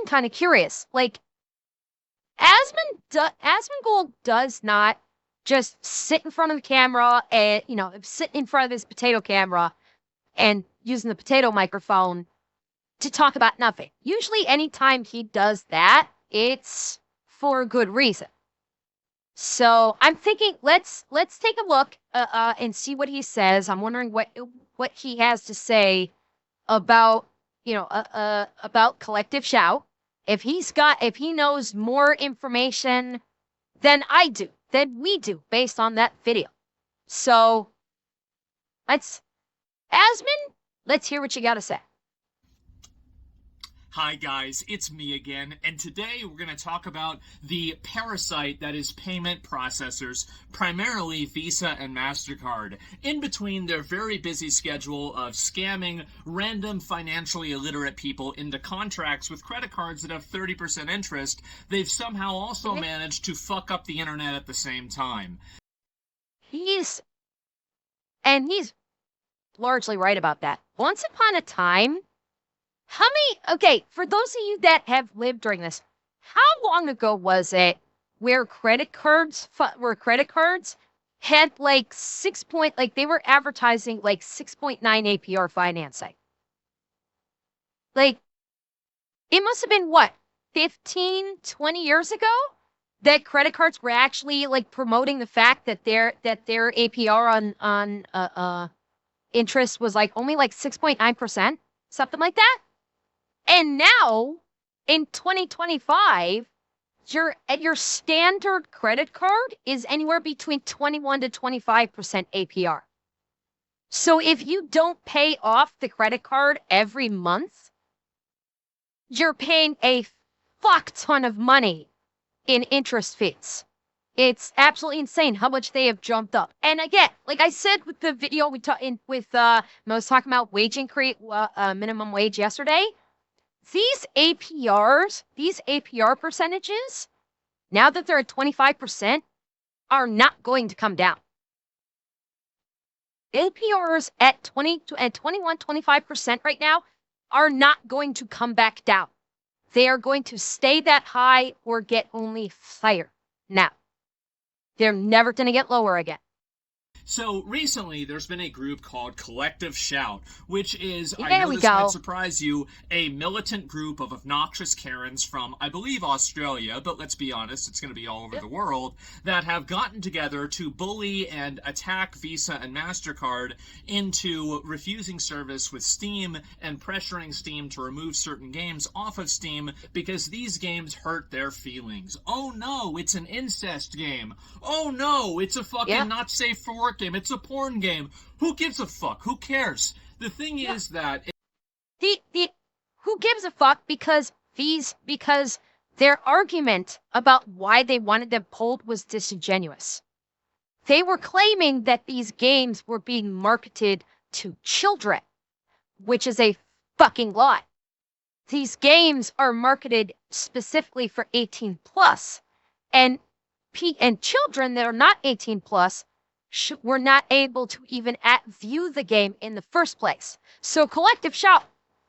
kind of curious. Like, Asmongold does not just sit in front of the camera and, sit in front of his potato camera and using the potato microphone to talk about nothing. Usually anytime he does that, it's for a good reason. So I'm thinking let's take a look and see what he says. I'm wondering what he has to say about about Collective Shout. If he knows more information than we do, based on that video. So let's hear what you got to say. Hi guys, it's me again, and today we're going to talk about the parasite that is payment processors, primarily Visa and MasterCard. In between their very busy schedule of scamming random financially illiterate people into contracts with credit cards that have 30% interest, they've somehow also managed to fuck up the internet at the same time. He's largely right about that. Once upon a time, for those of you that have lived during this, how long ago was it where credit cards had like they were advertising like 6.9 APR financing? Like, it must have been 15, 20 years ago that credit cards were actually like promoting the fact that their APR on interest was like only like 6.9%, something like that. And now, in 2025, your standard credit card is anywhere between 21 to 25% APR. So if you don't pay off the credit card every month, you're paying a fuck ton of money in interest fees. It's absolutely insane how much they have jumped up. And again, like I said with the video I was talking about wage increase, minimum wage yesterday. These APR percentages, now that they're at 25%, are not going to come down. APRs at 21, 25% right now are not going to come back down. They are going to stay that high or get only higher. Now, they're never going to get lower again. So recently, there's been a group called Collective Shout, which is, I know this might surprise you, a militant group of obnoxious Karens from, I believe, Australia, but let's be honest, it's going to be all over the world, that have gotten together to bully and attack Visa and MasterCard into refusing service with Steam and pressuring Steam to remove certain games off of Steam because these games hurt their feelings. Oh no, it's an incest game. Oh no, it's a fucking not safe for work game. It's a porn game. Who gives a fuck? Who cares? The thing is that who gives a fuck because their argument about why they wanted them pulled was disingenuous. They were claiming that these games were being marketed to children, which is a fucking lie. These games are marketed specifically for 18 plus, and children that are not 18 plus were not able to even view the game in the first place. So Collective Shout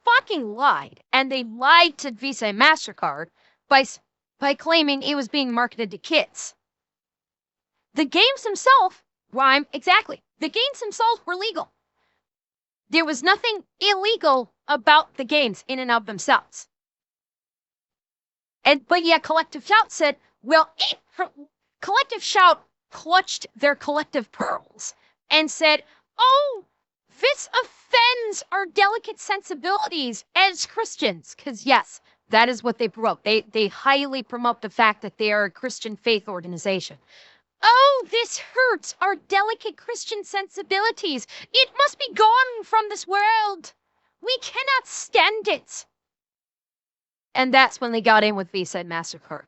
fucking lied, and they lied to Visa and MasterCard by claiming it was being marketed to kids. The games themselves, the games themselves were legal. There was nothing illegal about the games in and of themselves. But yet Collective Shout said, Collective Shout clutched their collective pearls and said, oh, this offends our delicate sensibilities as Christians. Because yes, that is what they promote. They highly promote the fact that they are a Christian faith organization. Oh, this hurts our delicate Christian sensibilities. It must be gone from this world. We cannot stand it. And that's when they got in with Visa and MasterCard.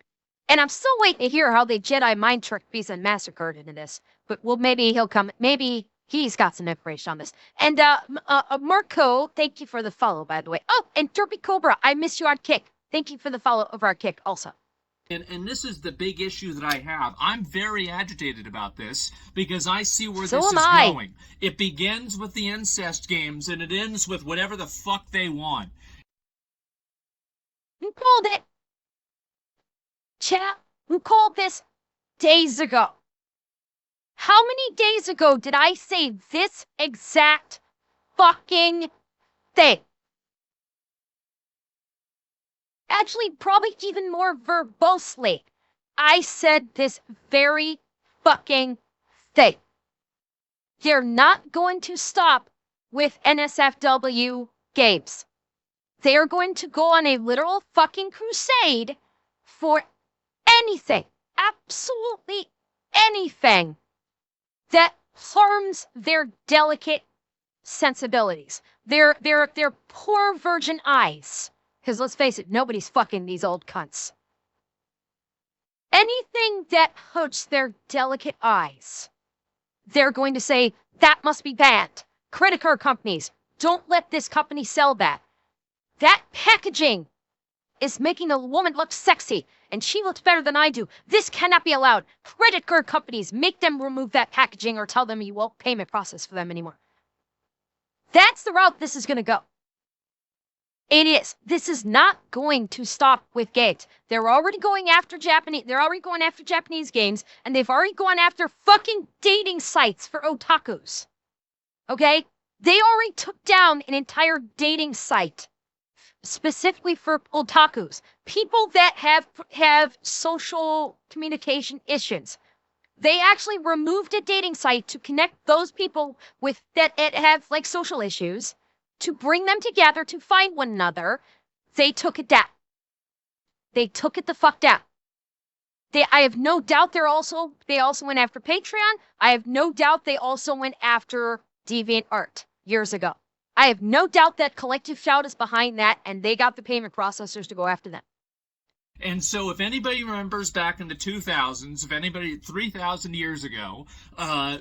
And I'm still waiting to hear how they Jedi mind tricked Visa and MasterCard into this. But maybe he'll come. Maybe he's got some information on this. And Marco, thank you for the follow, by the way. Oh, and Derpy Cobra, I miss you on Kick. Thank you for the follow over our Kick also. And this is the big issue that I have. I'm very agitated about this because I see where this is going. It begins with the incest games and it ends with whatever the fuck they want. Who called it? Chat, who called this days ago? How many days ago did I say this exact fucking thing? Actually, probably even more verbosely. I said this very fucking thing. They're not going to stop with NSFW games. They are going to go on a literal fucking crusade for anything, absolutely anything that harms their delicate sensibilities, their poor virgin eyes. Because let's face it, nobody's fucking these old cunts. Anything that hurts their delicate eyes, they're going to say, that must be banned. Credit card companies, don't let this company sell that. That packaging is making a woman look sexy, and she looks better than I do. This cannot be allowed. Credit card companies, make them remove that packaging or tell them you won't payment process for them anymore. That's the route this is going to go. It is. This is not going to stop with games. They're already going after Japanese games, and they've already gone after fucking dating sites for otakus. Okay? They already took down an entire dating site specifically for otakus, people that have social communication issues. They actually removed a dating site to connect those people with that have like social issues, to bring them together to find one another. They took it down. They took it the fuck down. I have no doubt they also went after Patreon. I have no doubt they also went after DeviantArt years ago. I have no doubt that Collective Shout is behind that, and they got the payment processors to go after them. And so if anybody remembers back in the 2000s, if anybody 3,000 years ago,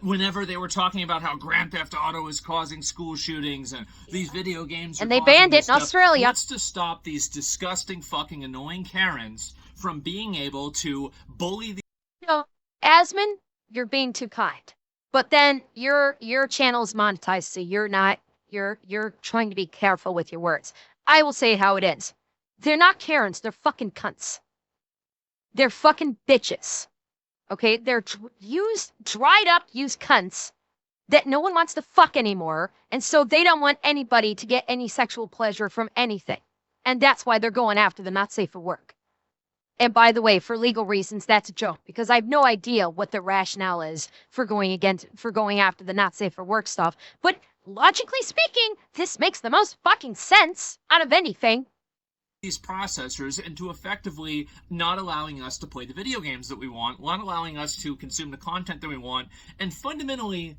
whenever they were talking about how Grand Theft Auto is causing school shootings and these video games are and they banned it in Australia. What's to stop these disgusting fucking annoying Karens from being able to bully the... No, Asmon, you're being too kind. But then your channel is monetized, so you're not, you're trying to be careful with your words. I will say it how it is. They're not Karens, they're fucking cunts. They're fucking bitches. Okay? They're dried up used cunts that no one wants to fuck anymore, and so they don't want anybody to get any sexual pleasure from anything. And that's why they're going after the not safe for work. And by the way, for legal reasons, that's a joke, because I have no idea what the rationale is for going after the not safe for work stuff. But logically speaking, this makes the most fucking sense out of anything. These processors into effectively not allowing us to play the video games that we want, not allowing us to consume the content that we want, and fundamentally,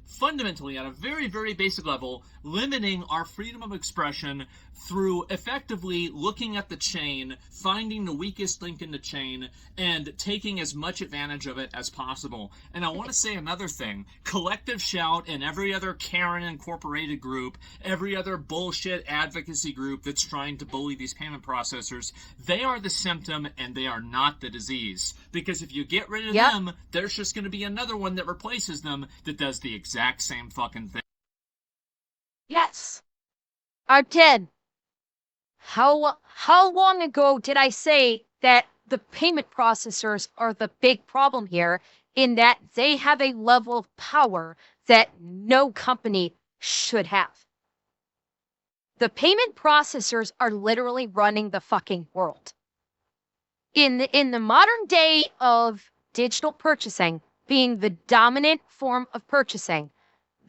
at a very, very basic level, limiting our freedom of expression through effectively looking at the chain, finding the weakest link in the chain, and taking as much advantage of it as possible. And I want to say another thing. Collective Shout and every other Karen Incorporated group, every other bullshit advocacy group that's trying to bully these payment processors, they are the symptom and they are not the disease. Because if you get rid of them, there's just going to be another one that replaces them that does the exact same fucking thing. Yes. I'm dead. How long ago did I say that the payment processors are the big problem here, in that they have a level of power that no company should have? The payment processors are literally running the fucking world. In the modern day of digital purchasing being the dominant form of purchasing,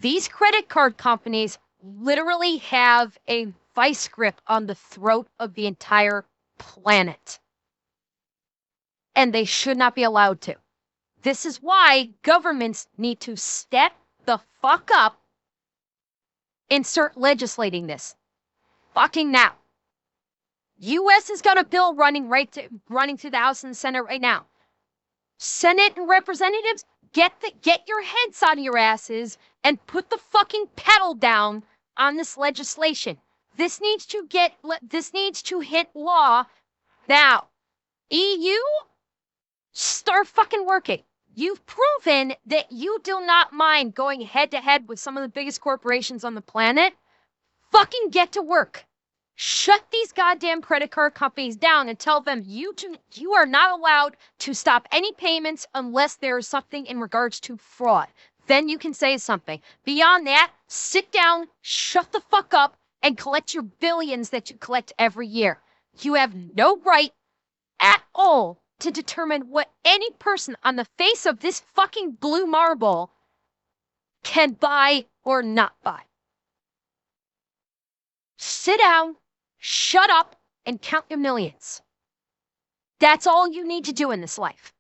these credit card companies literally have a vice grip on the throat of the entire planet. And they should not be allowed to. This is why governments need to step the fuck up and start legislating this. Fucking now. U.S. has got a bill running through the House and the Senate right now. Senate and representatives, get your heads out of your asses and put the fucking pedal down on this legislation. This needs to hit law now. EU, start fucking working. You've proven that you do not mind going head to head with some of the biggest corporations on the planet. Fucking get to work. Shut these goddamn credit card companies down and tell them you are not allowed to stop any payments unless there is something in regards to fraud. Then you can say something. Beyond that, sit down, shut the fuck up, and collect your billions that you collect every year. You have no right at all to determine what any person on the face of this fucking blue marble can buy or not buy. Sit down, shut up, and count your millions. That's all you need to do in this life.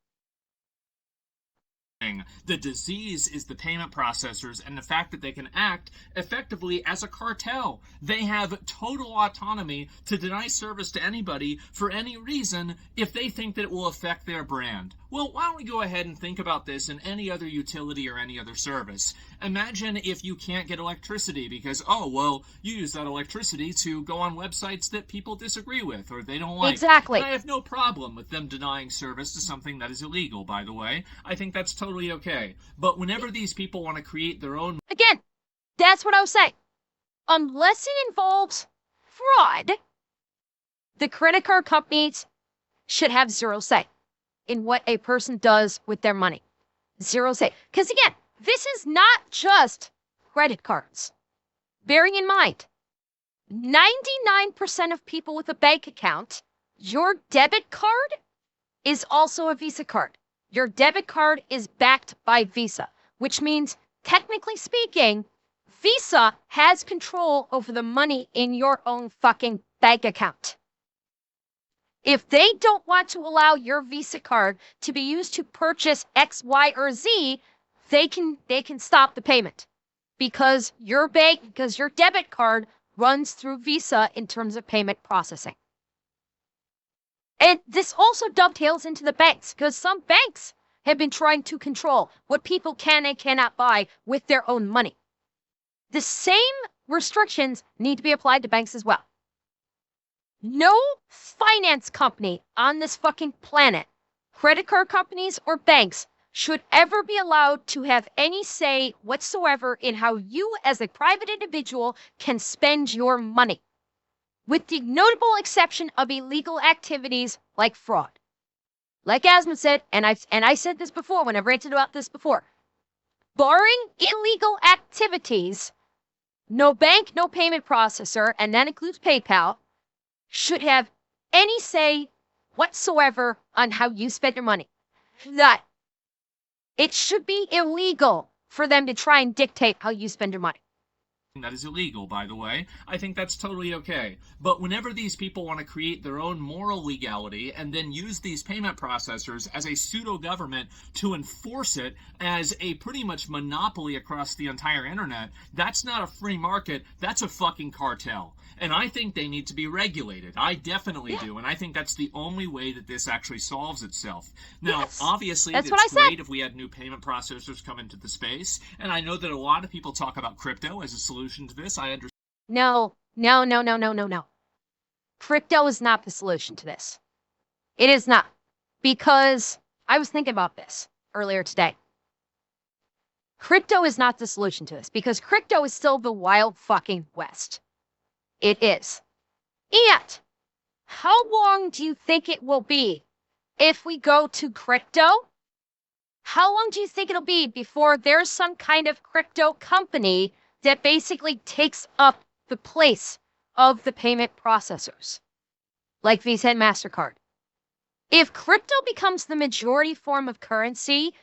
The disease is the payment processors and the fact that they can act effectively as a cartel. They have total autonomy to deny service to anybody for any reason if they think that it will affect their brand. Well, why don't we go ahead and think about this in any other utility or any other service? Imagine if you can't get electricity because, oh, well, you use that electricity to go on websites that people disagree with or they don't like. Exactly. And I have no problem with them denying service to something that is illegal, by the way. I think that's totally okay. But whenever these people want to create their own... Again, that's what I was saying. Unless it involves fraud, the credit card companies should have zero say in what a person does with their money. Zero say. Because again, this is not just credit cards. Bearing in mind, 99% of people with a bank account, your debit card is also a Visa card. Your debit card is backed by Visa, which means, technically speaking, Visa has control over the money in your own fucking bank account. If they don't want to allow your Visa card to be used to purchase X, Y, or Z, they can stop the payment because your debit card runs through Visa in terms of payment processing. And this also dovetails into the banks because some banks have been trying to control what people can and cannot buy with their own money. The same restrictions need to be applied to banks as well. No finance company on this fucking planet, credit card companies or banks, should ever be allowed to have any say whatsoever in how you as a private individual can spend your money, with the notable exception of illegal activities like fraud. Like Asmond said, and I said this before when I've ranted about this before, barring illegal activities, no bank, no payment processor, and that includes PayPal, should have any say whatsoever on how you spend your money. That it should be illegal for them to try and dictate how you spend your money. That is illegal, by the way. I think that's totally okay. But whenever these people want to create their own moral legality and then use these payment processors as a pseudo-government to enforce it as a pretty much monopoly across the entire internet, that's not a free market, that's a fucking cartel. And I think they need to be regulated. I definitely do. And I think that's the only way that this actually solves itself. Now, obviously, it's great if we had new payment processors come into the space. And I know that a lot of people talk about crypto as a solution to this. I understand. No. Crypto is not the solution to this. It is not. Because I was thinking about this earlier today. Crypto is not the solution to this because crypto is still the wild fucking west. It is. And how long do you think it will be if we go to crypto? How long do you think it'll be before there's some kind of crypto company that basically takes up the place of the payment processors, like Visa and MasterCard? If crypto becomes the majority form of currency,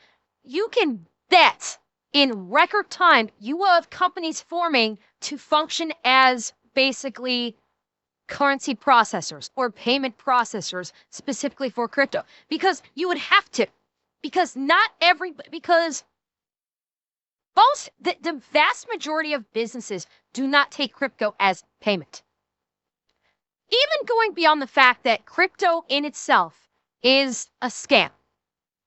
you can bet in record time you will have companies forming to function as basically currency processors or payment processors specifically for crypto, because you would have to, because the vast majority of businesses do not take crypto as payment. Even going beyond the fact that crypto in itself is a scam.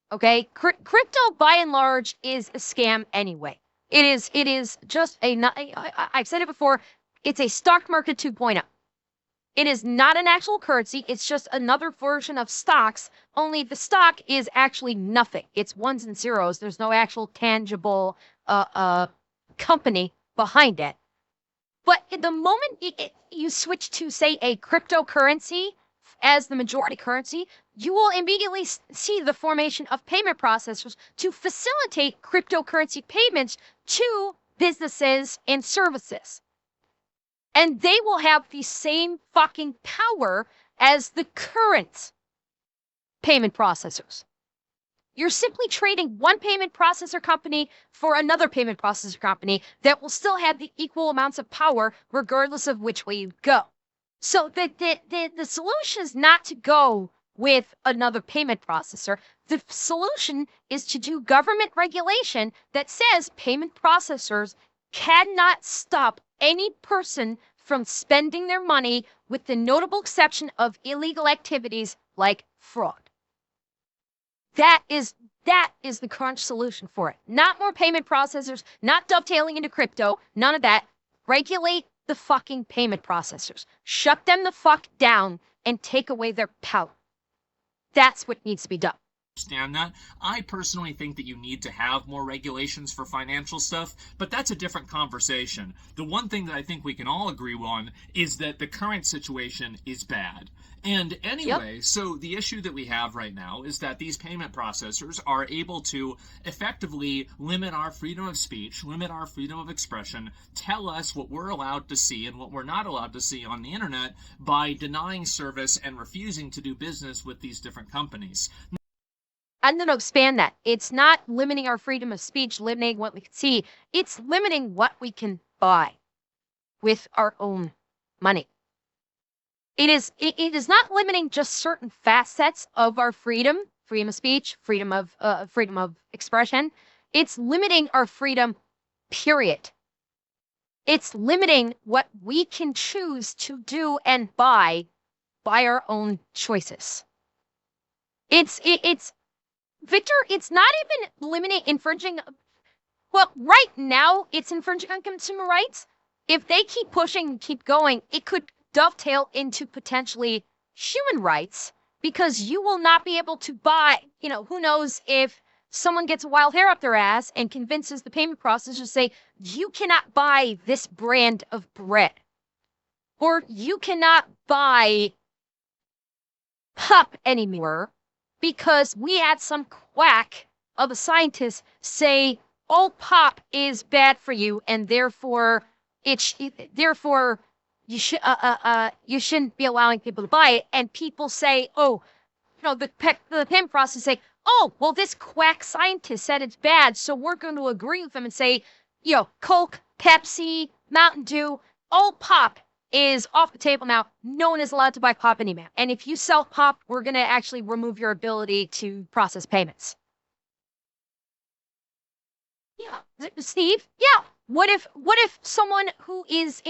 Okay, crypto by and large is a scam anyway. It is just I've said it before. It's a stock market 2.0. It is not an actual currency. It's just another version of stocks, only the stock is actually nothing. It's ones and zeros. There's no actual tangible company behind it. But the moment you switch to, say, a cryptocurrency as the majority currency, you will immediately see the formation of payment processors to facilitate cryptocurrency payments to businesses and services. And they will have the same fucking power as the current payment processors. You're simply trading one payment processor company for another payment processor company that will still have the equal amounts of power regardless of which way you go. So the solution is not to go with another payment processor. The solution is to do government regulation that says payment processors cannot stop any person from spending their money, with the notable exception of illegal activities like fraud. That is the crunch solution for it. Not more payment processors, not dovetailing into crypto, none of that. Regulate the fucking payment processors. Shut them the fuck down and take away their power. That's what needs to be done. Understand that. I personally think that you need to have more regulations for financial stuff, but that's a different conversation. The one thing that I think we can all agree on is that the current situation is bad. And anyway, So the issue that we have right now is that these payment processors are able to effectively limit our freedom of speech, limit our freedom of expression, tell us what we're allowed to see and what we're not allowed to see on the internet by denying service and refusing to do business with these different companies. I'm going to expand that. It's not limiting our freedom of speech, limiting what we can see. It's limiting what we can buy with our own money. It is not limiting just certain facets of our freedom of speech, freedom of expression. It's limiting our freedom, period. It's limiting what we can choose to do and buy by our own choices. It's Victor, it's not even infringing. Well, right now, it's infringing on consumer rights. If they keep pushing and keep going, it could dovetail into potentially human rights, because you will not be able to buy, who knows if someone gets a wild hair up their ass and convinces the payment processor to say, you cannot buy this brand of bread. Or you cannot buy pop anymore, because we had some quack of a scientist say all pop is bad for you, and therefore you shouldn't be allowing people to buy it. And people say, the payment process say, well, this quack scientist said it's bad, so we're going to agree with him and say, Coke, Pepsi, Mountain Dew, all pop is off the table now. No one is allowed to buy pop anymore. And if you sell pop, we're going to actually remove your ability to process payments. Yeah, Steve? Yeah. What if someone who is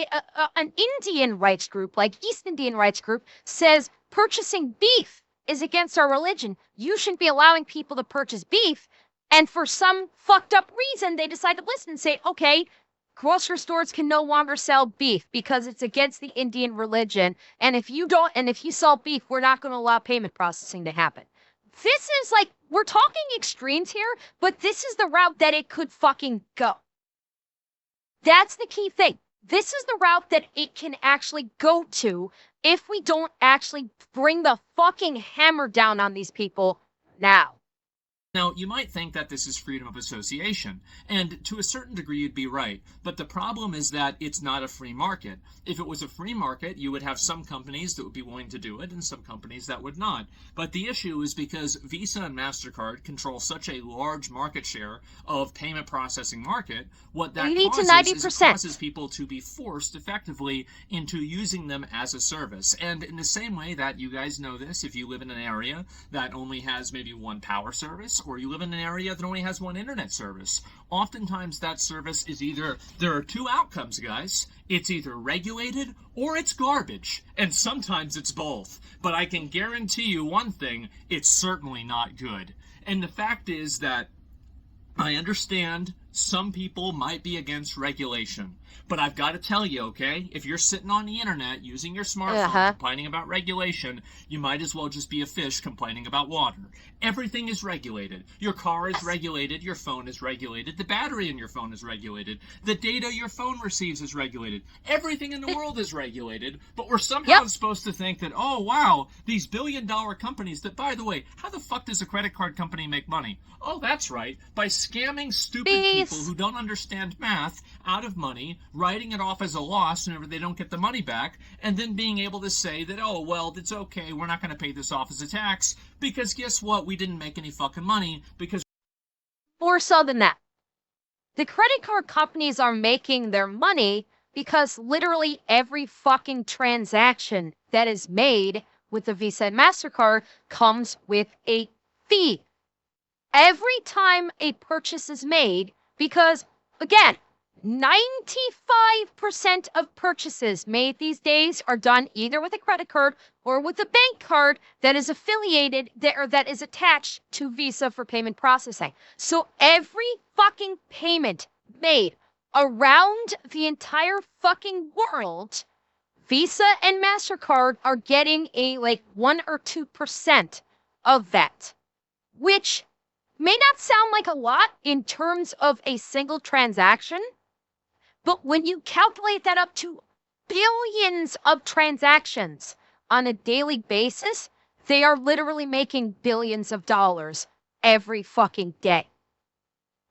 an Indian rights group, like East Indian rights group, says purchasing beef is against our religion? You shouldn't be allowing people to purchase beef. And for some fucked up reason, they decide to listen and say, okay, grocery stores can no longer sell beef because it's against the Indian religion. And if you sell beef, we're not going to allow payment processing to happen. This is like, we're talking extremes here, but this is the route that it could fucking go. That's the key thing. This is the route that it can actually go to if we don't actually bring the fucking hammer down on these people now. Now, you might think that this is freedom of association, and to a certain degree you'd be right, but the problem is that it's not a free market. If it was a free market, you would have some companies that would be willing to do it and some companies that would not. But the issue is because Visa and MasterCard control such a large market share of payment processing market, what that causes is it causes people to be forced effectively into using them as a service. And in the same way that you guys know this, if you live in an area that only has maybe one power service, or you live in an area that only has one internet service, oftentimes that service is there are two outcomes, guys. It's either regulated or it's garbage, and sometimes it's both. But I can guarantee you one thing, it's certainly not good. And the fact is that I understand some people might be against regulation. But I've got to tell you, okay, if you're sitting on the internet using your smartphone complaining about regulation, you might as well just be a fish complaining about water. Everything is regulated. Your car is regulated, your phone is regulated, the battery in your phone is regulated, the data your phone receives is regulated. Everything in the world is regulated, but we're somehow supposed to think that, oh, wow, these billion-dollar companies that, by the way, how the fuck does a credit card company make money? Oh, that's right, by scamming stupid people who don't understand math out of money, writing it off as a loss whenever they don't get the money back, and then being able to say that, oh, well, it's okay, we're not going to pay this off as a tax, because guess what? We didn't make any fucking money, because... More so than that. The credit card companies are making their money because literally every fucking transaction that is made with the Visa and MasterCard comes with a fee. Every time a purchase is made, because, again, 95% of purchases made these days are done either with a credit card or with a bank card that is affiliated or that is attached to Visa for payment processing. So every fucking payment made around the entire fucking world, Visa and MasterCard are getting a 1 or 2% of that, which may not sound like a lot in terms of a single transaction, but when you calculate that up to billions of transactions on a daily basis, they are literally making billions of dollars every fucking day.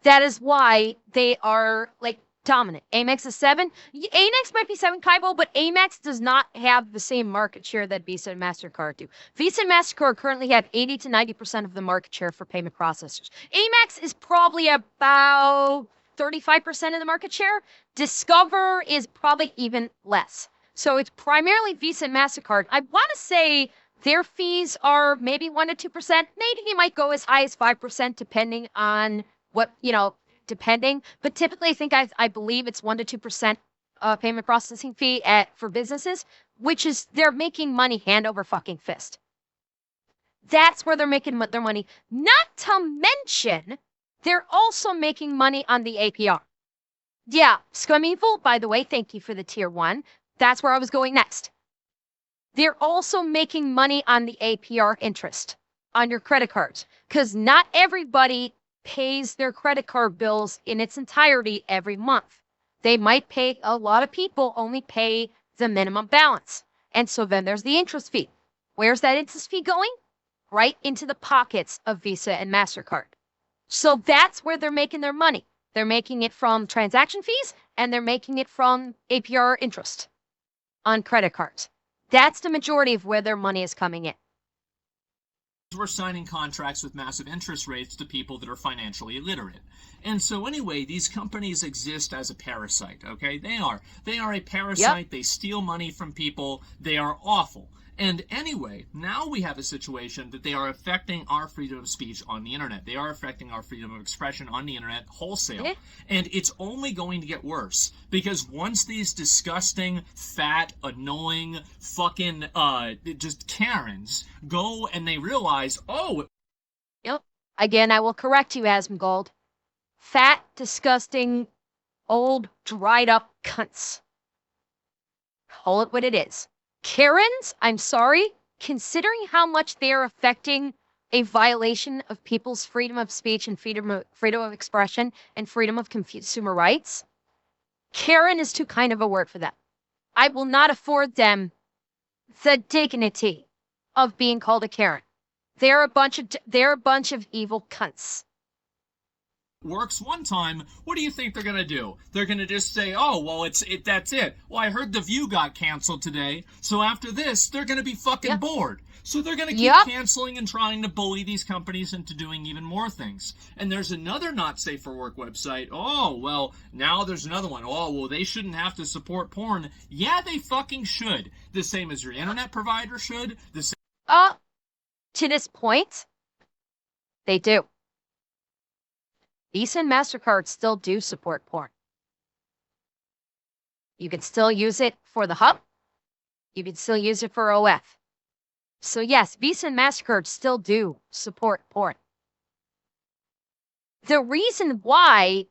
That is why they are dominant. Amex is 7. Amex might be 7, Kaibo, but Amex does not have the same market share that Visa and MasterCard do. Visa and MasterCard currently have 80 to 90% of the market share for payment processors. Amex is probably about 35% of the market share. Discover is probably even less. So it's primarily Visa and MasterCard. I want to say their fees are maybe 1 to 2%. Maybe they might go as high as 5% depending on what, depending. But typically I believe it's 1 to 2% payment processing fee for businesses, which is they're making money hand over fucking fist. That's where they're making their money. Not to mention, they're also making money on the APR. Yeah, Scum Evil, by the way, thank you for the tier 1. That's where I was going next. They're also making money on the APR interest on your credit cards, because not everybody pays their credit card bills in its entirety every month. They might pay, a lot of people only pay the minimum balance. And so then there's the interest fee. Where's that interest fee going? Right into the pockets of Visa and MasterCard. So that's where they're making their money. They're making it from transaction fees, and they're making it from APR interest on credit cards. That's the majority of where their money is coming in. We're signing contracts with massive interest rates to people that are financially illiterate. And so anyway, these companies exist as a parasite, okay? They are a parasite. Yep. They steal money from people. They are awful. And anyway, now we have a situation that they are affecting our freedom of speech on the internet. They are affecting our freedom of expression on the internet wholesale. Yeah. And it's only going to get worse, because once these disgusting, fat, annoying, fucking, just Karens go and they realize, oh... Yep. Again, I will correct you, Asmondgold. Fat, disgusting, old, dried up cunts. Call it what it is. Karens, I'm sorry, considering how much they are affecting a violation of people's freedom of speech and freedom of expression and freedom of consumer rights, Karen is too kind of a word for them. I will not afford them the dignity of being called a Karen. They're a bunch of evil cunts. Works one time, what do you think they're gonna do? They're gonna just say, oh, well, that's it. Well, I heard The View got canceled today, so after this, they're gonna be fucking bored. So they're gonna keep canceling and trying to bully these companies into doing even more things. And there's another not safe for work website. Oh, well, now there's another one. Oh, well, they shouldn't have to support porn. Yeah, they fucking should. The same as your internet provider should. The same. To this point, they do. Visa and MasterCard still do support porn. You can still use it for the hub. You can still use it for OF. So yes, Visa and MasterCard still do support porn. The reason why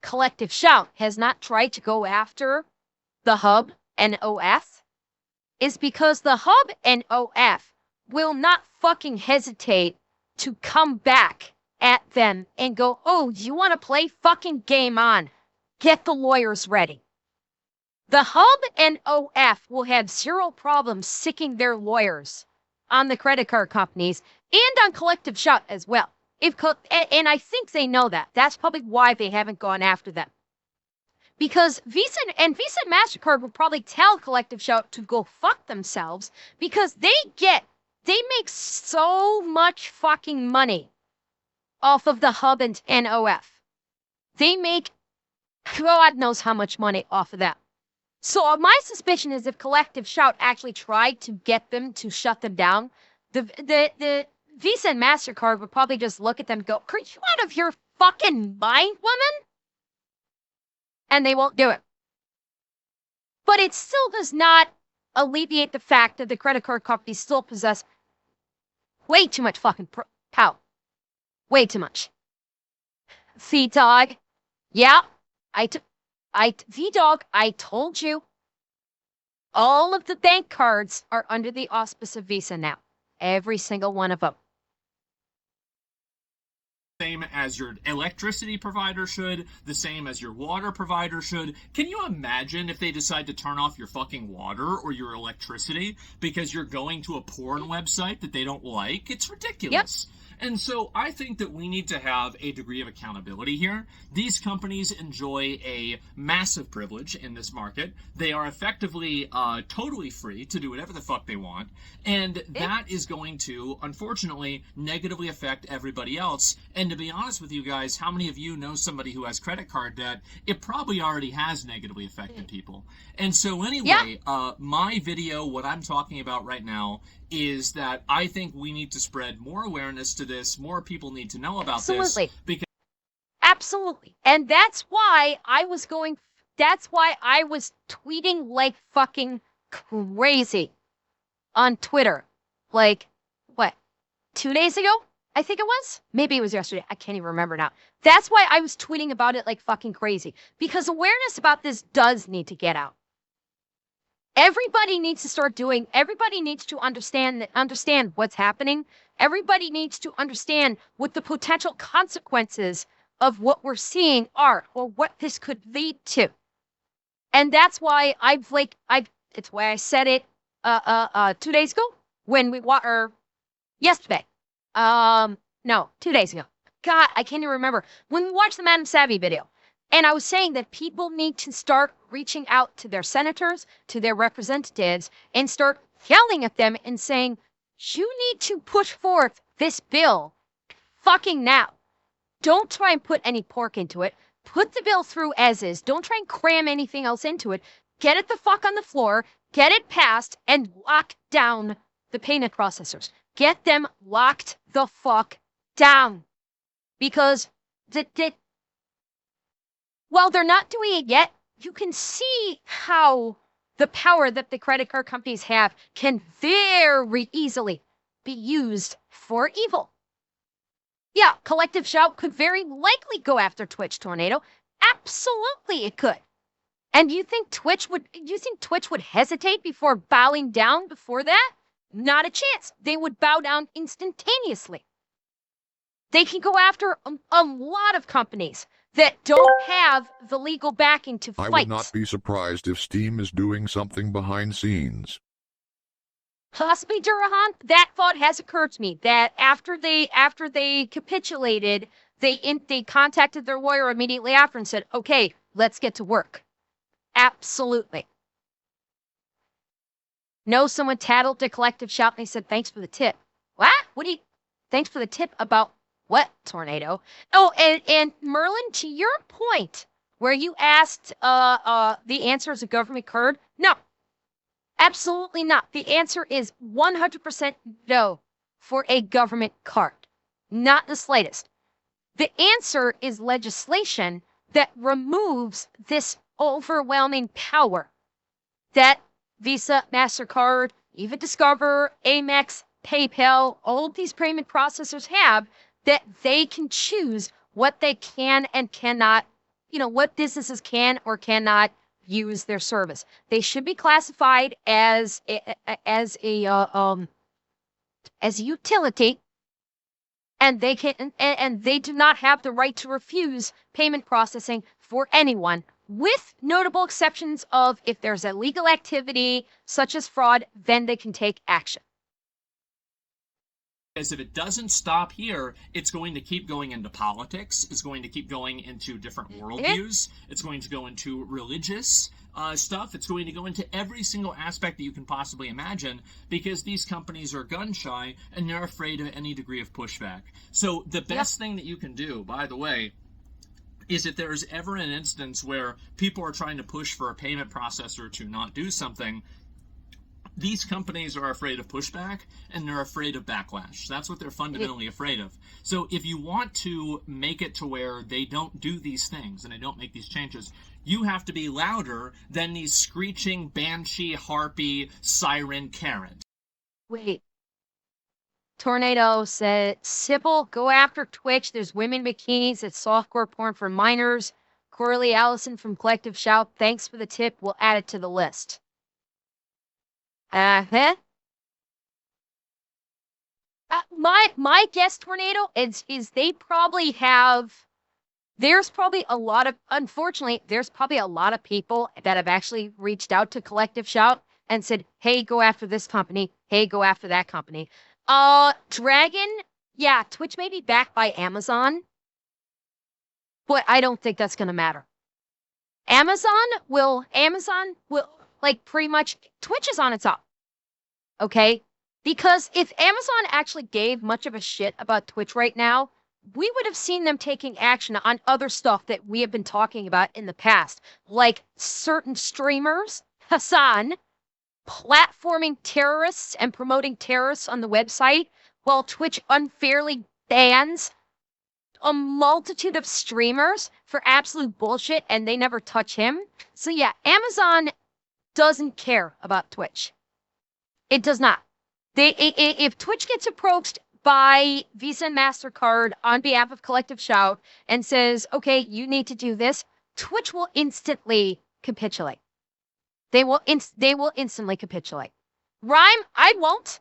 Collective Shout has not tried to go after the Hub and OF is because the Hub and OF will not fucking hesitate to come back at them and go, oh, you want to play? Fucking game on. Get the lawyers ready. The Hub and OF will have zero problems sicking their lawyers on the credit card companies and on Collective Shout as well. And I think they know that. That's probably why they haven't gone after them. Because Visa and MasterCard will probably tell Collective Shout to go fuck themselves because they make so much fucking money off of the Hub and OF. They make God knows how much money off of that. So my suspicion is if Collective Shout actually tried to get them to shut them down, the Visa and MasterCard would probably just look at them and go, are you out of your fucking mind, woman? And they won't do it. But it still does not alleviate the fact that the credit card companies still possess way too much fucking power. Way too much. V-Dog. Yeah, V-Dog, I told you. All of the bank cards are under the auspice of Visa now. Every single one of them. Same as your electricity provider should, the same as your water provider should. Can you imagine if they decide to turn off your fucking water or your electricity because you're going to a porn website that they don't like? It's ridiculous. Yep. And so I think that we need to have a degree of accountability here. These companies enjoy a massive privilege in this market. They are effectively totally free to do whatever the fuck they want. And that is going to, unfortunately, negatively affect everybody else. And to be honest with you guys, how many of you know somebody who has credit card debt? It probably already has negatively affected people. And so anyway, my video, what I'm talking about right now, is that I think we need to spread more awareness to this. More people need to know about this. Absolutely. And that's why I was tweeting like fucking crazy on Twitter. Like, what, 2 days ago? I think it was? Maybe it was yesterday. I can't even remember now. That's why I was tweeting about it like fucking crazy. Because awareness about this does need to get out. Everybody needs to understand what's happening. Everybody needs to understand what the potential consequences of what we're seeing are, or what this could lead to. And that's why it's why I said it 2 days ago when yesterday. No, 2 days ago. God, I can't even remember. When we watched the Madam Savvy video. And I was saying that people need to start reaching out to their senators, to their representatives, and start yelling at them and saying, you need to push forth this bill fucking now. Don't try and put any pork into it. Put the bill through as is. Don't try and cram anything else into it. Get it the fuck on the floor, get it passed, and lock down the payment processors. Get them locked the fuck down. Because while they're not doing it yet, you can see how the power that the credit card companies have can very easily be used for evil. Yeah, Collective Shout could very likely go after Twitch Tornado. Absolutely it could. And you think Twitch would hesitate before bowing down before that? Not a chance. They would bow down instantaneously. They can go after a lot of companies that don't have the legal backing to fight. I would not be surprised if Steam is doing something behind scenes. Possibly, Durahan. That thought has occurred to me. That after they capitulated, they contacted their lawyer immediately after and said, "Okay, let's get to work." Absolutely. No, someone tattled to Collective Shout and they said, "Thanks for the tip." What? Thanks for the tip about what, Tornado? Oh, and Merlin, to your point, where you asked the answer is a government card, no. Absolutely not. The answer is 100% no for a government card. Not the slightest. The answer is legislation that removes this overwhelming power that Visa, MasterCard, even Discover, Amex, PayPal, all of these payment processors have, that they can choose what they can and cannot what businesses can or cannot use their service. They should be classified as a utility, and they do not have the right to refuse payment processing for anyone, with notable exceptions of if there's illegal activity such as fraud, then they can take action. Because if it doesn't stop here, it's going to keep going into politics. It's going to keep going into different worldviews. It's going to go into religious stuff. It's going to go into every single aspect that you can possibly imagine, because these companies are gun shy and they're afraid of any degree of pushback. So the best thing that you can do, by the way, is if there's ever an instance where people are trying to push for a payment processor to not do something, these companies are afraid of pushback and they're afraid of backlash. That's what they're fundamentally afraid of. So if you want to make it to where they don't do these things and they don't make these changes, you have to be louder than these screeching banshee, harpy, siren Karens. Wait. Tornado said, Sybil, go after Twitch. There's women bikinis. It's softcore porn for minors. Corley Allison from Collective Shout, thanks for the tip. We'll add it to the list. My guess, Tornado, is they probably have. There's probably a lot of, unfortunately, there's probably a lot of people that have actually reached out to Collective Shout and said, hey, go after this company. Hey, go after that company. Dragon, yeah, Twitch may be backed by Amazon, but I don't think that's gonna matter. Amazon will, like, pretty much, Twitch is on its own. Okay? Because if Amazon actually gave much of a shit about Twitch right now, we would have seen them taking action on other stuff that we have been talking about in the past, like certain streamers, Hassan, platforming terrorists and promoting terrorists on the website, while Twitch unfairly bans a multitude of streamers for absolute bullshit and they never touch him. So yeah, Amazon doesn't care about Twitch. It does not. If Twitch gets approached by Visa and MasterCard on behalf of Collective Shout and says, okay, you need to do this, Twitch will instantly capitulate. They will instantly capitulate. Rhyme, I won't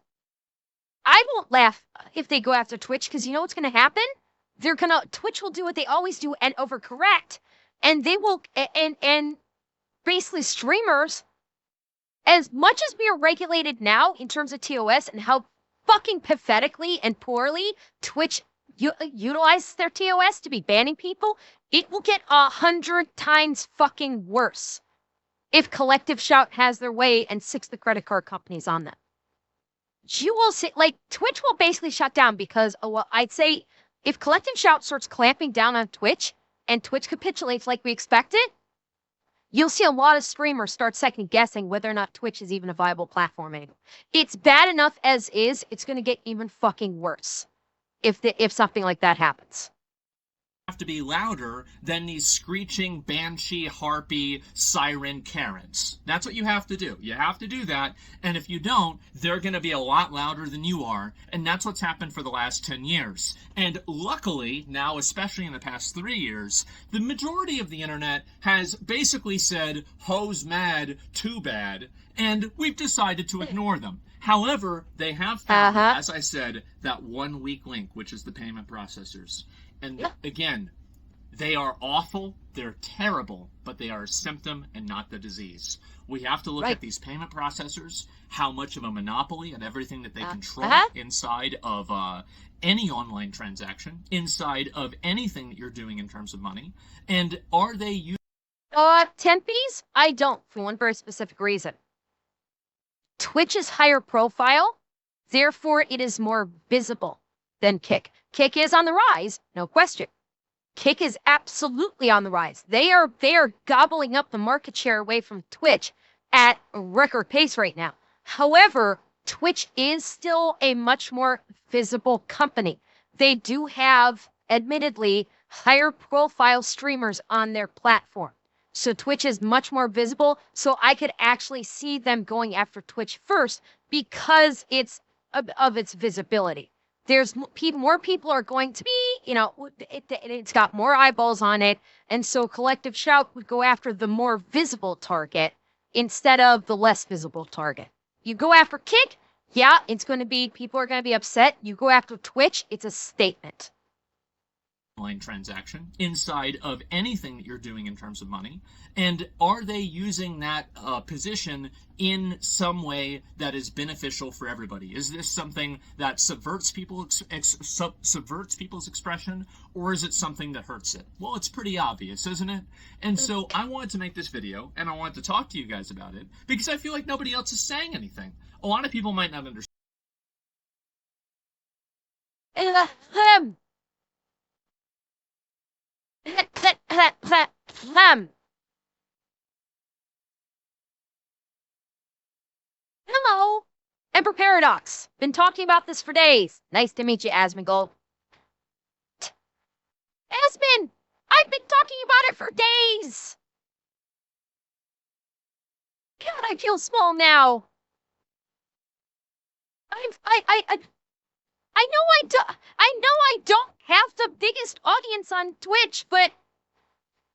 laugh if they go after Twitch, because you know what's going to happen? Twitch will do what they always do and overcorrect, and they will, and basically streamers, as much as we are regulated now in terms of TOS and how fucking pathetically and poorly Twitch utilizes their TOS to be banning people, it will get 100 times fucking worse if Collective Shout has their way and six the credit card companies on them. You will see, like, Twitch will basically shut down because, I'd say if Collective Shout starts clamping down on Twitch and Twitch capitulates like we expected, you'll see a lot of streamers start second guessing whether or not Twitch is even a viable platform anymore. It's bad enough as is. It's going to get even fucking worse if something like that happens. Have to be louder than these screeching banshee, harpy, siren Karens. That's what you have to do. You have to do that, and if you don't, they're going to be a lot louder than you are, and that's what's happened for the last 10 years. And luckily, now, especially in the past 3 years, the majority of the internet has basically said, hoes mad, too bad, and we've decided to ignore them. However, they have found, as I said, that one weak link, which is the payment processors. And again, they are awful, they're terrible, but they are a symptom and not the disease. We have to look at these payment processors, how much of a monopoly and everything that they control inside of any online transaction, inside of anything that you're doing in terms of money, and are they Tempe's? I don't, for one very specific reason. Twitch is higher profile, therefore it is more visible than Kick. Kick is on the rise, no question. Kick is absolutely on the rise. They are gobbling up the market share away from Twitch at a record pace right now. However, Twitch is still a much more visible company. They do have, admittedly, higher profile streamers on their platform. So Twitch is much more visible. So I could actually see them going after Twitch first because of its visibility. more people are going to be, it's got more eyeballs on it. And so collective shout would go after the more visible target instead of the less visible target. You go after Kick, yeah, it's going to be, people are going to be upset. You go after Twitch, it's a statement. Transaction inside of anything that you're doing in terms of money, and are they using that position in some way that is beneficial for everybody? Is this something that subverts people's expression, or is it something that hurts it? Well, it's pretty obvious, isn't it? And so I wanted to make this video, and I wanted to talk to you guys about it, because I feel like nobody else is saying anything. A lot of people might not understand. Hello, Emperor Paradox. Been talking about this for days. Nice to meet you, Asmondgold. Asmon, I've been talking about it for days. God, I feel small now. I know I don't have the biggest audience on Twitch, but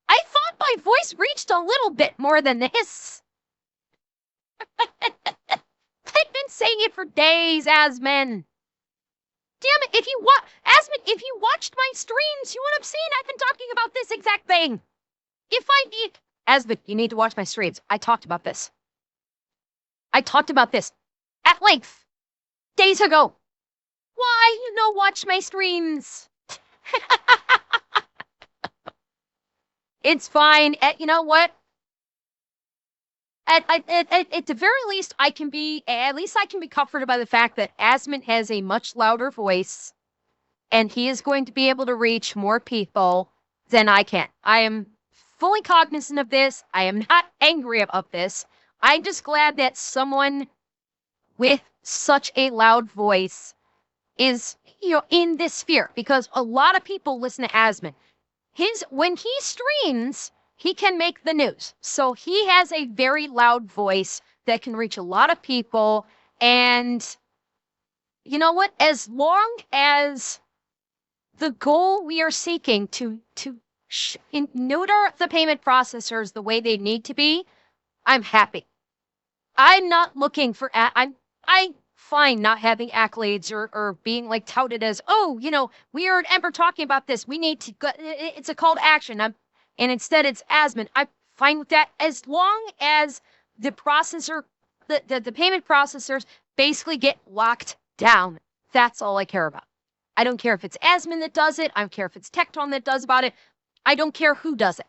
I thought my voice reached a little bit more than this. I've been saying it for days, Asmon. Damn it, if you watched my streams, you would have seen I've been talking about this exact thing. Asmon, you need to watch my streams. I talked about this. At length. Days ago. Why you no watch my streams? It's fine. You know what? At the very least, I can be comforted by the fact that Asmon has a much louder voice, and he is going to be able to reach more people than I can. I am fully cognizant of this. I am not angry about this. I'm just glad that someone with such a loud voice is, in this sphere, because a lot of people listen to Asmon. When he streams, he can make the news. So he has a very loud voice that can reach a lot of people. And you know what? As long as the goal we are seeking to neuter the payment processors the way they need to be, I'm happy. I'm not looking for, I'm fine not having accolades or being like touted as, we heard Emperor talking about this. We need to go, it's a call to action. And instead it's Asmon. I'm fine with that as long as the processor, the payment processors basically get locked down. That's all I care about. I don't care if it's Asmon that does it. I don't care if it's Tecton that does about it. I don't care who does it.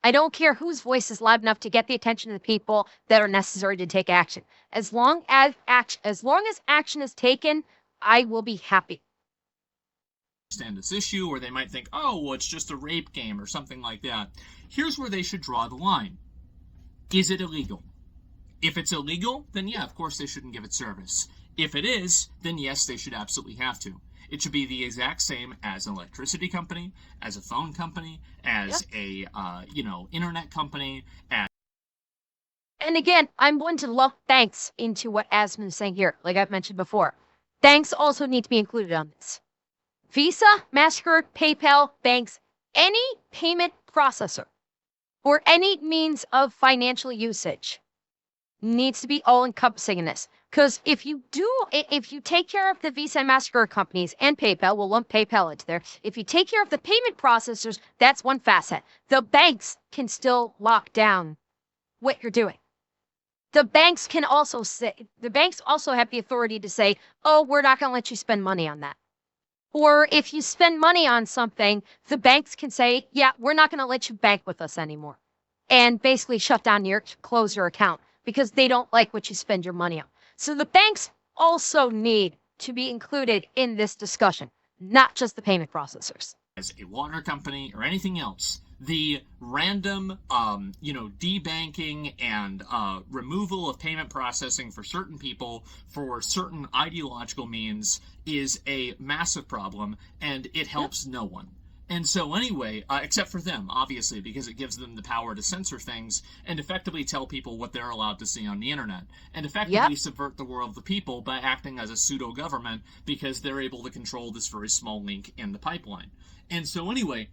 I don't care whose voice is loud enough to get the attention of the people that are necessary to take action. As long as action is taken, I will be happy. Understand this issue, or they might think, oh, well, it's just a rape game or something like that. Here's where they should draw the line. Is it illegal? If it's illegal, then yeah, of course they shouldn't give it service. If it is, then yes, they should absolutely have to. It should be the exact same as an electricity company, as a phone company, as a internet company. And again, I'm going to lump banks into what Asmon is saying here, like I've mentioned before. Banks also need to be included on this. Visa, MasterCard, PayPal, banks, any payment processor or any means of financial usage needs to be all-encompassing in this. Because if you take care of the Visa and MasterCard companies and PayPal, we'll lump PayPal into there. If you take care of the payment processors, that's one facet. The banks can still lock down what you're doing. The banks also have the authority to say, oh, we're not going to let you spend money on that. Or if you spend money on something, the banks can say, yeah, we're not going to let you bank with us anymore. And basically close your account because they don't like what you spend your money on. So the banks also need to be included in this discussion, not just the payment processors. As a water company or anything else, the random, debanking and removal of payment processing for certain people for certain ideological means is a massive problem, and it helps no one. And so, anyway, except for them, obviously, because it gives them the power to censor things and effectively tell people what they're allowed to see on the internet, and effectively Yep. subvert the will of the people by acting as a pseudo government because they're able to control this very small link in the pipeline. And so, anyway,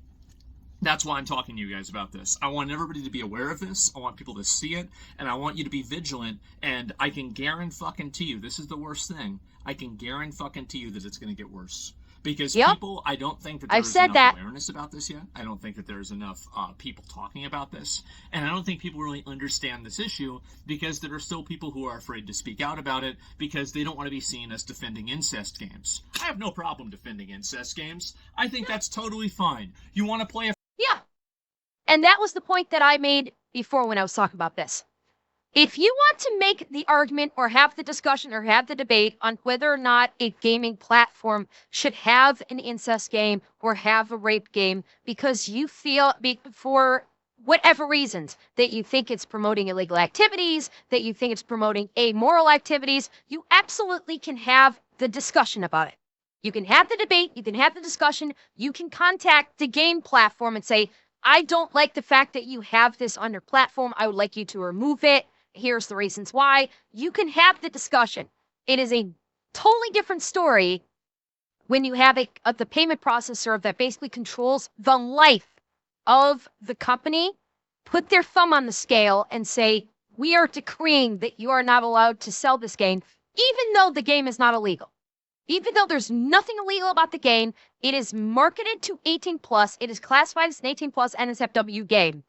that's why I'm talking to you guys about this. I want everybody to be aware of this. I want people to see it, and I want you to be vigilant. And I can guarantee you, this is the worst thing. I can guarantee you that it's going to get worse. Because Yep. people, I don't think that I've there's said enough that. awareness about this yet. I don't think that there's enough people talking about this. And I don't think people really understand this issue because there are still people who are afraid to speak out about it because they don't want to be seen as defending incest games. I have no problem defending incest games. I think that's totally fine. You want to play a Yeah. And that was the point that I made before when I was talking about this. If you want to make the argument or have the discussion or have the debate on whether or not a gaming platform should have an incest game or have a rape game because you feel, for whatever reasons, that you think it's promoting illegal activities, that you think it's promoting amoral activities, you absolutely can have the discussion about it. You can have the debate, you can have the discussion, you can contact the game platform and say, I don't like the fact that you have this on your platform. I would like you to remove it. Here's the reasons why. You can have the discussion. It is a totally different story when you have the payment processor that basically controls the life of the company, put their thumb on the scale and say, we are decreeing that you are not allowed to sell this game, even though the game is not illegal. Even though there's nothing illegal about the game, it is marketed to 18 plus. It is classified as an 18 plus NSFW game,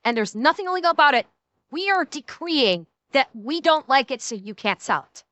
and there's nothing illegal about it. We are decreeing that we don't like it, so you can't sell it.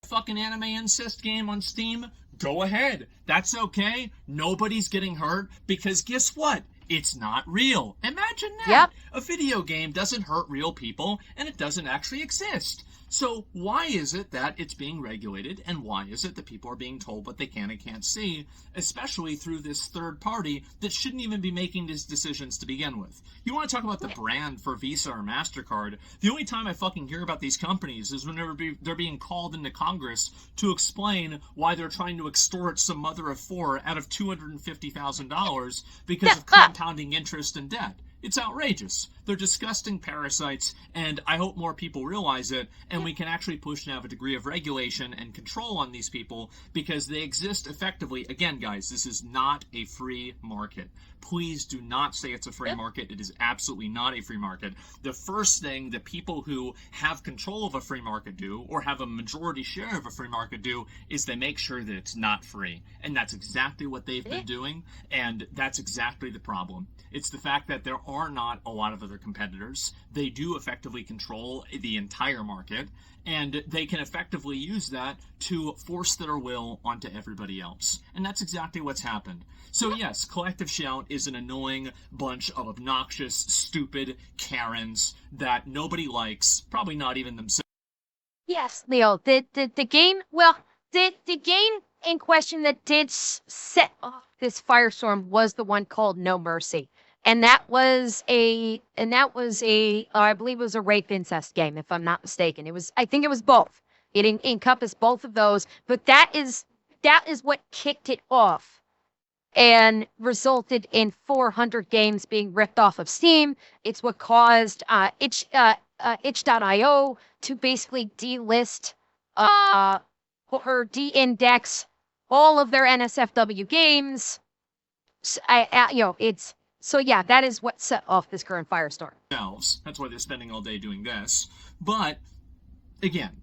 fucking anime incest game on Steam, go ahead. That's okay. Nobody's getting hurt because guess what? It's not real. Imagine that. Yep. A video game doesn't hurt real people and it doesn't actually exist. So why is it that it's being regulated, and why is it that people are being told what they can and can't see, especially through this third party that shouldn't even be making these decisions to begin with? You want to talk about the brand for Visa or MasterCard? The only time I fucking hear about these companies is whenever they're being called into Congress to explain why they're trying to extort some mother of four out of $250,000 because of compounding interest and debt. It's outrageous. They're disgusting parasites, and I hope more people realize it, and we can actually push and have a degree of regulation and control on these people because they exist effectively. Again, guys, this is not a free market. Please do not say it's a free market. It is absolutely not a free market. The first thing that people who have control of a free market do, or have a majority share of a free market do, is they make sure that it's not free. And that's exactly what they've been doing, and that's exactly the problem. It's the fact that there are not a lot of other competitors. They do effectively control the entire market, and they can effectively use that to force their will onto everybody else. And that's exactly what's happened. So yes, Collective Shout is an annoying bunch of obnoxious, stupid Karens that nobody likes, probably not even themselves. Yes, Leo, the game, well, the game in question that did set off this firestorm was the one called No Mercy. And that was I believe it was a rape incest game, if I'm not mistaken. I think it was both. It encompassed both of those, but that is what kicked it off and resulted in 400 games being ripped off of Steam. It's what caused itch.io to basically delist or de-index all of their NSFW games. So yeah, that is what set off this current firestorm. That's why they're spending all day doing this. But again,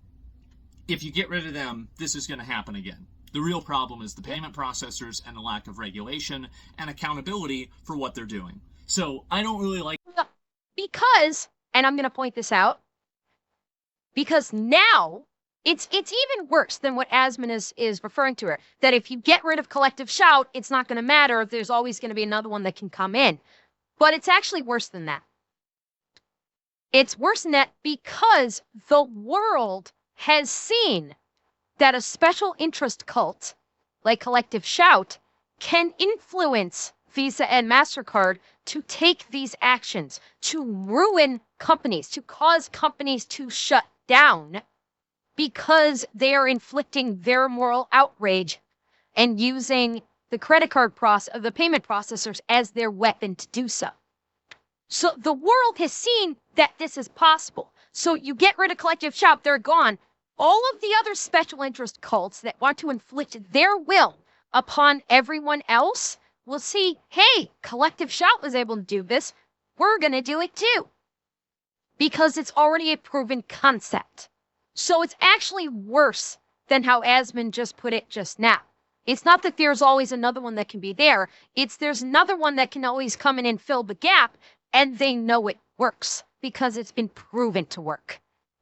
if you get rid of them, this is going to happen again. The real problem is the payment processors and the lack of regulation and accountability for what they're doing. So I don't really like... Because, and I'm going to point this out, because now it's even worse than what Asmon is referring to here, that if you get rid of Collective Shout, it's not going to matter. There's always going to be another one that can come in. But it's actually worse than that. It's worse than that because the world has seen that a special interest cult like Collective Shout can influence Visa and MasterCard to take these actions, to ruin companies, to cause companies to shut down because they are inflicting their moral outrage and using the the payment processors as their weapon to do so. So the world has seen that this is possible. So you get rid of Collective Shout, they're gone. All of the other special interest cults that want to inflict their will upon everyone else will see, hey, Collective Shout was able to do this. We're going to do it too. Because it's already a proven concept. So it's actually worse than how Asmond just put it just now. It's not that there's always another one that can be there. It's there's another one that can always come in and fill the gap, and they know it works because it's been proven to work.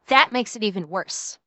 That makes it even worse.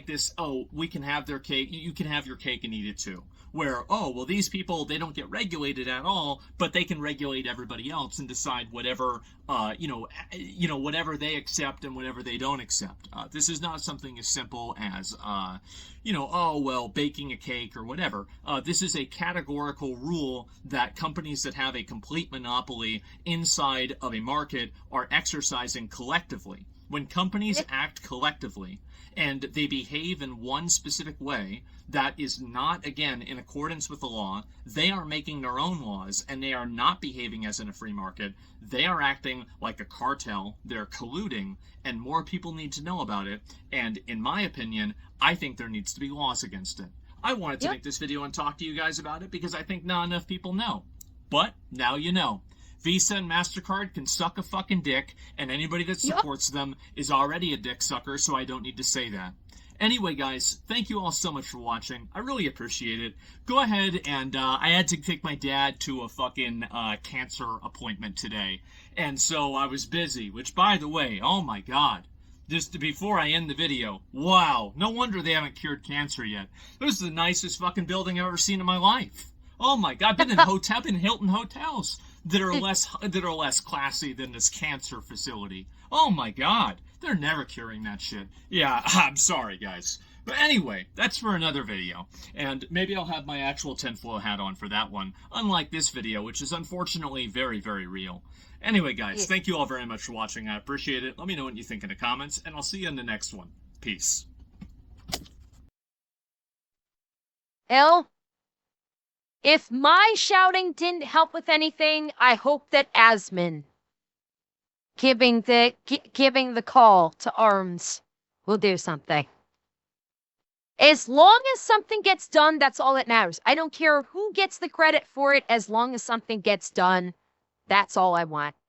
This, oh, we can have their cake, you can have your cake and eat it too. Where, oh, well, these people, they don't get regulated at all, but they can regulate everybody else and decide whatever, whatever they accept and whatever they don't accept. This is not something as simple as, oh, well, baking a cake or whatever. This is a categorical rule that companies that have a complete monopoly inside of a market are exercising collectively. When companies act collectively and they behave in one specific way that is not, again, in accordance with the law, they are making their own laws and they are not behaving as in a free market. They are acting like a cartel. They're colluding, and more people need to know about it. And in my opinion, I think there needs to be laws against it. I wanted to make this video and talk to you guys about it because I think not enough people know. But now you know. Visa and MasterCard can suck a fucking dick, and anybody that supports them is already a dick sucker, so I don't need to say that. Anyway, guys, thank you all so much for watching. I really appreciate it. Go ahead and, I had to take my dad to a fucking, cancer appointment today. And so I was busy, which, by the way, oh my god. Just before I end the video, wow, no wonder they haven't cured cancer yet. This is the nicest fucking building I've ever seen in my life. Oh my god, I've been in Hilton hotels that are less classy than this cancer facility. Oh my god, they're never curing that shit. Yeah, I'm sorry guys. But anyway, that's for another video. And maybe I'll have my actual tinfoil hat on for that one, unlike this video, which is unfortunately very, very real. Anyway guys, thank you all very much for watching. I appreciate it. Let me know what you think in the comments, and I'll see you in the next one. Peace. If my shouting didn't help with anything, I hope that Asmond giving the call to arms will do something. As long as something gets done, that's all that matters. I don't care who gets the credit for it, as long as something gets done. That's all I want.